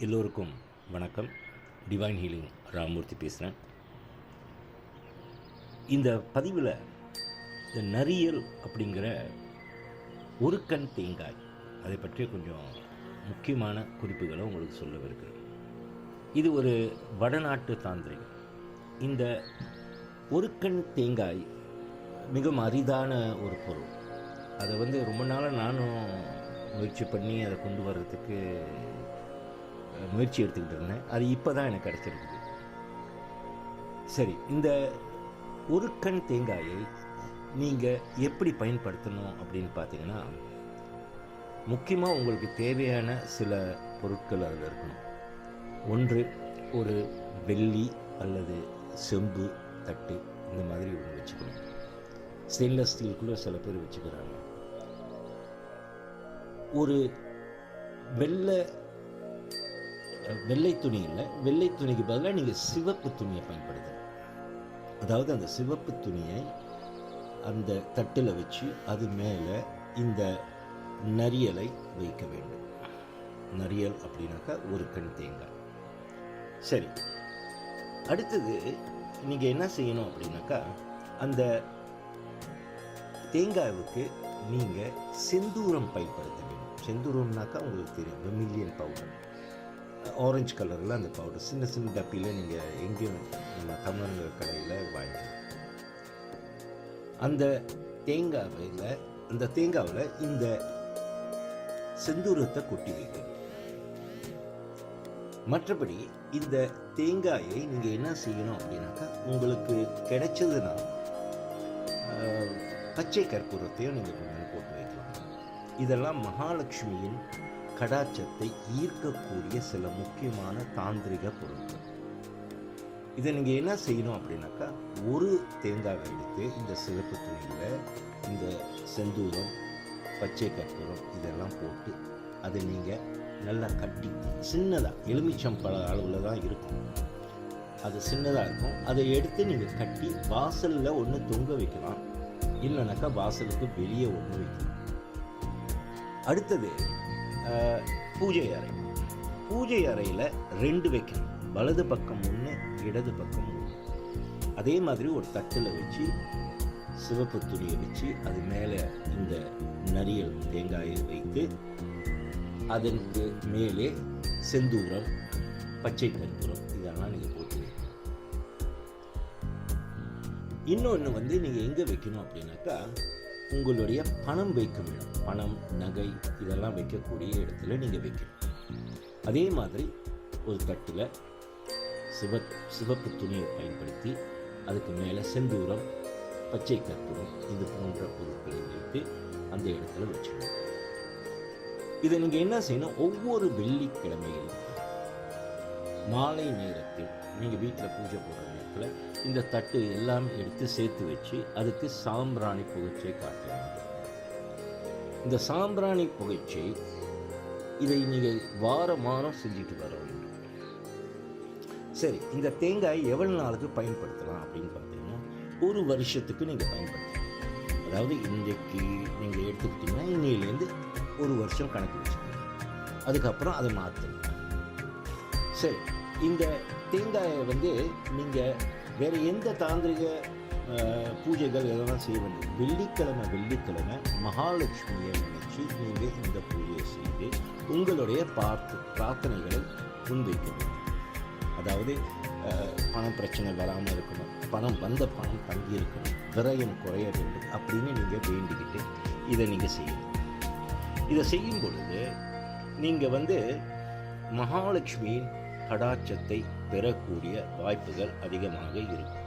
எல்லோருக்கும் வணக்கம். Divine healing Ramurthy பேசுகிறேன். இந்த பதிவில் இந்த நரியல் அப்படிங்கிற ஒரு கண் தேங்காய் அதை பற்றி கொஞ்சம் முக்கியமான குறிப்புகளை உங்களுக்கு சொல்லவிருக்கிறேன். இது ஒரு வடநாட்டு தாந்திரிகம். இந்த ஒரு கண் தேங்காய் மிகவும் அரிதான ஒரு பொருள். அதை ரொம்ப நாளாக நானும் முயற்சி பண்ணி அதை கொண்டு வர்றதுக்கு முயற்சி எடுத்துக்கிட்டு இருந்தேன். அது இப்போ தான் எனக்கு கிடச்சிருக்குது. சரி, இந்த ஒரு கண் தேங்காயை நீங்கள் எப்படி பயன்படுத்தணும் அப்படின்னு பார்த்தீங்கன்னா, முக்கியமாக உங்களுக்கு தேவையான சில பொருட்கள் அதில் இருக்கணும். ஒன்று, ஒரு வெள்ளி அல்லது செம்பு தட்டு இந்த மாதிரி ஒன்று வச்சுக்கணும். ஸ்டெயின்லெஸ் ஸ்டீலுக்குள்ளே சில பேர் வச்சுக்கிறாங்க. ஒரு வெள்ளை துணி இல்லை, வெள்ளை துணிக்கு பதிலாக நீங்கள் சிவப்பு துணியை பயன்படுத்தணும். அதாவது அந்த சிவப்பு துணியை அந்த தட்டில் வச்சு அது மேலே இந்த நரியலை வைக்க வேண்டும். நரியல் அப்படின்னாக்கா ஒரு கண் தேங்காய். சரி, அடுத்தது நீங்கள் என்ன செய்யணும் அப்படின்னாக்கா, அந்த தேங்காய்வுக்கு நீங்கள் செந்தூரம் பயன்படுத்த வேண்டும். செந்தூரம்னாக்கா உங்களுக்கு தெரியும், வெர்மிலியன் பவுடர், ஆரஞ்சு கலரில் அந்த பவுடர் சின்ன சின்ன டப்பியில் நீங்கள் எங்கேயும் நம்ம தமிழக கடையில் வாங்கிக்கலாம். அந்த தேங்காவில் இந்த செந்தூரத்தை கொட்டி வைக்கணும். மற்றபடி இந்த தேங்காயை நீங்கள் என்ன செய்யணும் அப்படின்னாக்கா, உங்களுக்கு கிடைச்சதுன்னா பச்சை கற்பூரத்தையும் நீங்கள் கொஞ்சம் போட்டு வைக்கலாம். இதெல்லாம் மகாலட்சுமியின் கடாட்சத்தை ஈர்க்கக்கூடிய சில முக்கியமான தாந்திரிக பொருட்கள். இதை நீங்கள் என்ன செய்யணும் அப்படின்னாக்கா, ஒரு தேங்காவை எடுத்து இந்த சிவப்பு துணியில் இந்த செந்தூரம், பச்சை கற்பூரம் இதெல்லாம் போட்டு அதை நீங்கள் நல்லா கட்டி சின்னதாக, எலுமிச்சம்பழ அளவில் தான் இருக்கும், அது சின்னதாக இருக்கும். அதை எடுத்து நீங்கள் கட்டி வாசலில் ஒன்று தொங்க வைக்கலாம், இல்லைனாக்கா வாசலுக்கு வெளியே ஒன்று வைக்கலாம். அடுத்தது பூஜை அறையில் 2 வைக்கணும். வலது பக்கம் ஒன்று, இடது பக்கம் ஒன்று. அதே மாதிரி ஒரு தட்டில் வச்சு சிவப்பு துணியை வச்சு அது மேலே இந்த நரியல் தேங்காயை வைத்து அதற்கு மேலே செந்தூரம், பச்சை கற்பூரம் இதெல்லாம் நீங்கள் போட்டு வைக்கணும். இன்னொன்று நீங்கள் எங்கே வைக்கணும் அப்படின்னாக்கா, உங்களுடைய பணம் வைக்கும் இடம், பணம், நகை இதெல்லாம் வைக்கக்கூடிய இடத்துல நீங்கள் வைக்கணும். அதே மாதிரி ஒரு தட்டில் சிவப்பு துணியை பயன்படுத்தி அதுக்கு மேலே செந்தூரம், பச்சை கற்பூரம் இது போன்ற பொருட்களை வைத்து அந்த இடத்துல வச்சுக்கணும். இதை நீங்கள் என்ன செய்யணும், ஒவ்வொரு வெள்ளிக்கிழமையிலும் மாலை நேரத்தில் நீங்கள் வீட்டில் பூஜை போடுற நேரத்தில் இந்த தட்டு எல்லாம் எடுத்து சேர்த்து வச்சு அதுக்கு சாம்பிராணி புகைச்சை காட்ட வேண்டும். இந்த சாம்பிராணி புகைச்சை இதை நீங்கள் வாரம் செஞ்சுட்டு வர வேண்டும். சரி, இந்த தேங்காய் எவ்வளவு நாளுக்கு பயன்படுத்தலாம் அப்படின்னு பார்த்தீங்கன்னா, 1 வருஷத்துக்கு நீங்கள் பயன்படுத்தலாம். அதாவது இன்றைக்கு நீங்கள் எடுத்துக்கிட்டீங்கன்னா இன்னையிலேருந்து 1 வருஷம் கணக்கு வச்சுக்கணும். அதுக்கப்புறம் அதை மாற்றணும். சரி, இந்த தேங்காயை நீங்கள் வேறு எந்த தாந்திரிக பூஜைகள் எதெல்லாம் செய்ய வேண்டும். வெள்ளிக்கிழமை மகாலட்சுமியை நினைச்சு நீங்கள் இந்த பூஜையை செய்து உங்களுடைய பிரார்த்தனைகளை முன்வைக்க வேண்டும். அதாவது பணம் பிரச்சனை வராமல் இருக்கணும், பணம் தங்கி இருக்கணும், விரயம் குறைய வேண்டும் அப்படின்னு நீங்கள் வேண்டிக்கிட்டு இதை நீங்கள் செய்யணும். இதை செய்யும் பொழுது நீங்கள் மகாலட்சுமியின் கடாட்சத்தை பெறக்கூடிய வாய்ப்புகள் அதிகமாக இருக்கும்.